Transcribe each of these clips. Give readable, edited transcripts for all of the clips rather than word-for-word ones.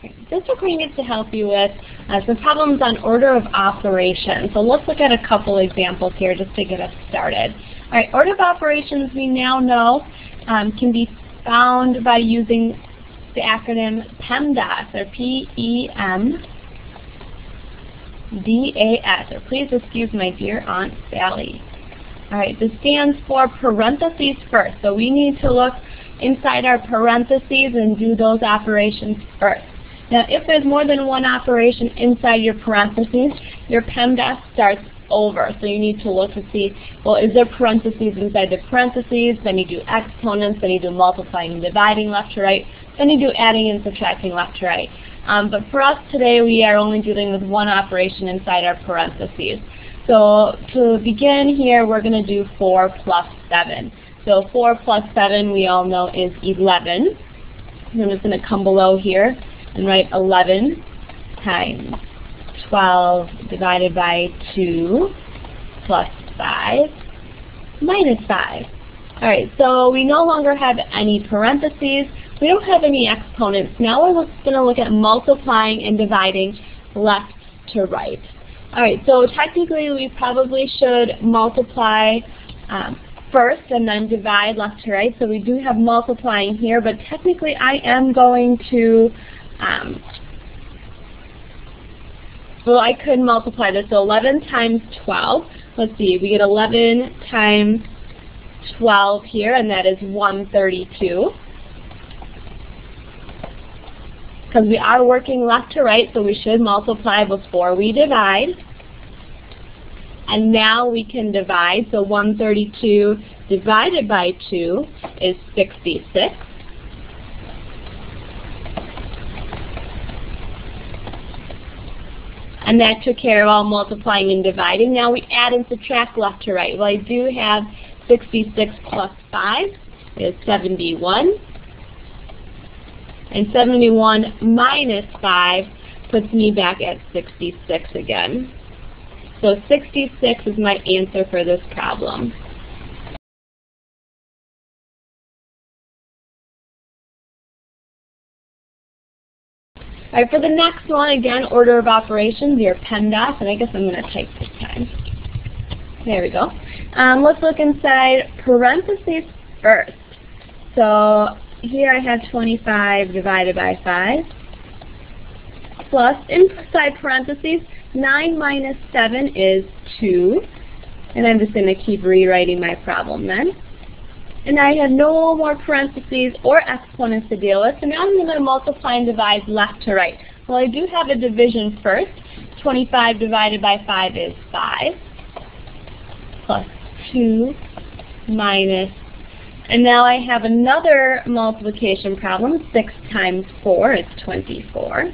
This recording is to help you with some problems on order of operations. So let's look at a couple examples here just to get us started. All right, order of operations we now know can be found by using the acronym PEMDAS, or P-E-M-D-A-S, or please excuse my dear Aunt Sally. All right, this stands for parentheses first. So we need to look inside our parentheses and do those operations first. Now, if there's more than one operation inside your parentheses, your PEMDAS starts over. So you need to look to see, well, is there parentheses inside the parentheses? Then you do exponents, then you do multiplying and dividing left to right, then you do adding and subtracting left to right. But for us today, we are only dealing with one operation inside our parentheses. So to begin here, we're going to do 4 plus 7. So 4 plus 7 we all know is 11. I'm just going to come below here and write 11 times 12 divided by 2 plus 5 minus 5. All right, so we no longer have any parentheses. We don't have any exponents. Now we're going to look at multiplying and dividing left to right. All right, so technically we probably should multiply first and then divide left to right. So we do have multiplying here, but technically I am going to, well, I could multiply this. So 11 times 12, let's see, we get 11 times 12 here, and that is 132. Because we are working left to right, so we should multiply before we divide. And now we can divide, so 132 divided by 2 is 66. And that took care of all multiplying and dividing. Now we add and subtract left to right. Well, I do have 66 plus 5 is 71. And 71 minus 5 puts me back at 66 again. So 66 is my answer for this problem. All right, for the next one, again, order of operations, your PEMDAS, and I guess I'm going to type this time. There we go. Let's look inside parentheses first. So here I have 25 divided by 5, plus, inside parentheses, 9 minus 7 is 2. And I'm just going to keep rewriting my problem then. And I have no more parentheses or exponents to deal with. So now I'm going to multiply and divide left to right. Well, I do have a division first. 25 divided by 5 is 5. Plus 2 minus. And now I have another multiplication problem. 6 times 4 is 24.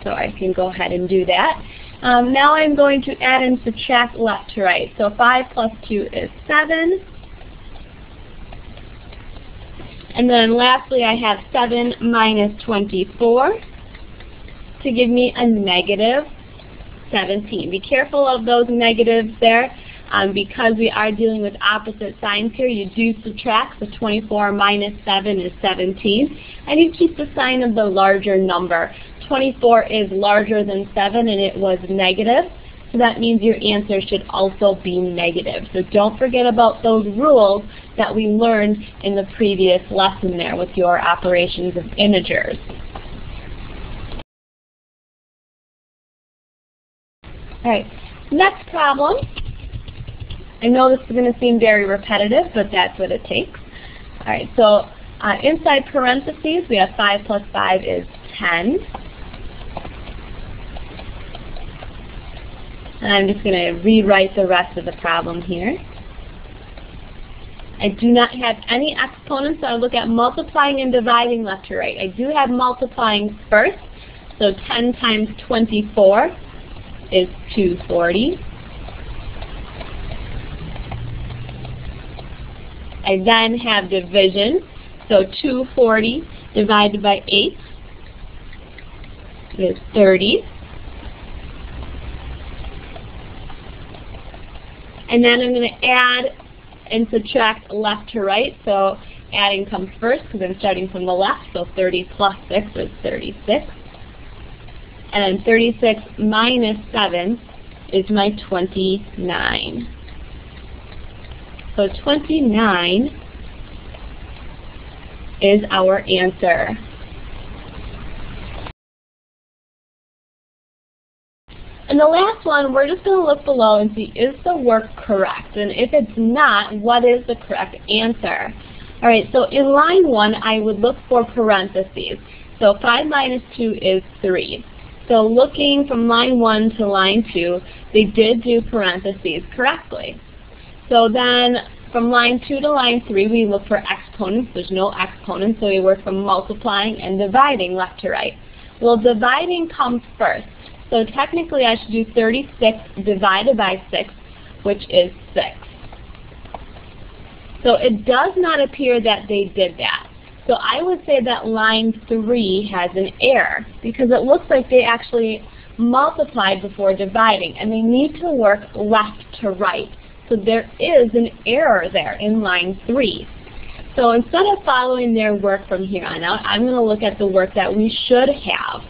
So I can go ahead and do that. Now I'm going to add and subtract left to right. So 5 plus 2 is 7. And then lastly, I have 7 minus 24 to give me a negative 17. Be careful of those negatives there. Because we are dealing with opposite signs here, you do subtract. So 24 minus 7 is 17. And you keep the sign of the larger number. 24 is larger than 7, and it was negative. So that means your answer should also be negative. So don't forget about those rules that we learned in the previous lesson there with your operations of integers. All right, next problem. I know this is going to seem very repetitive, but that's what it takes. All right, so inside parentheses, we have 5 plus 5 is 10. And I'm just going to rewrite the rest of the problem here. I do not have any exponents, so I'll look at multiplying and dividing left to right. I do have multiplying first, so 10 times 24 is 240. I then have division, so 240 divided by 8 is 30. And then I'm going to add and subtract left to right. So adding comes first because I'm starting from the left. So 30 plus 6 is 36. and then 36 minus 7 is my 29. So 29 is our answer. And the last one, we're just going to look below and see, is the work correct? And if it's not, what is the correct answer? All right, so in line 1, I would look for parentheses. So 5 minus 2 is 3. So looking from line 1 to line 2, they did do parentheses correctly. So then from line 2 to line 3, we look for exponents. There's no exponents, so we work from multiplying and dividing left to right. Well, dividing comes first. So technically I should do 36 divided by 6, which is 6. So it does not appear that they did that. So I would say that line 3 has an error, because it looks like they actually multiplied before dividing, and they need to work left to right. So there is an error there in line 3. So instead of following their work from here on out, I'm going to look at the work that we should have.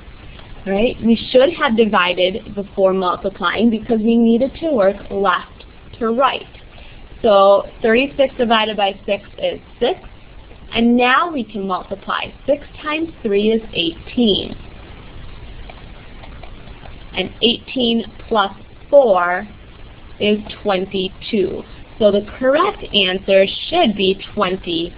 Right? We should have divided before multiplying because we needed to work left to right. So 36 divided by 6 is 6. And now we can multiply. 6 times 3 is 18. And 18 plus 4 is 22. So the correct answer should be 22.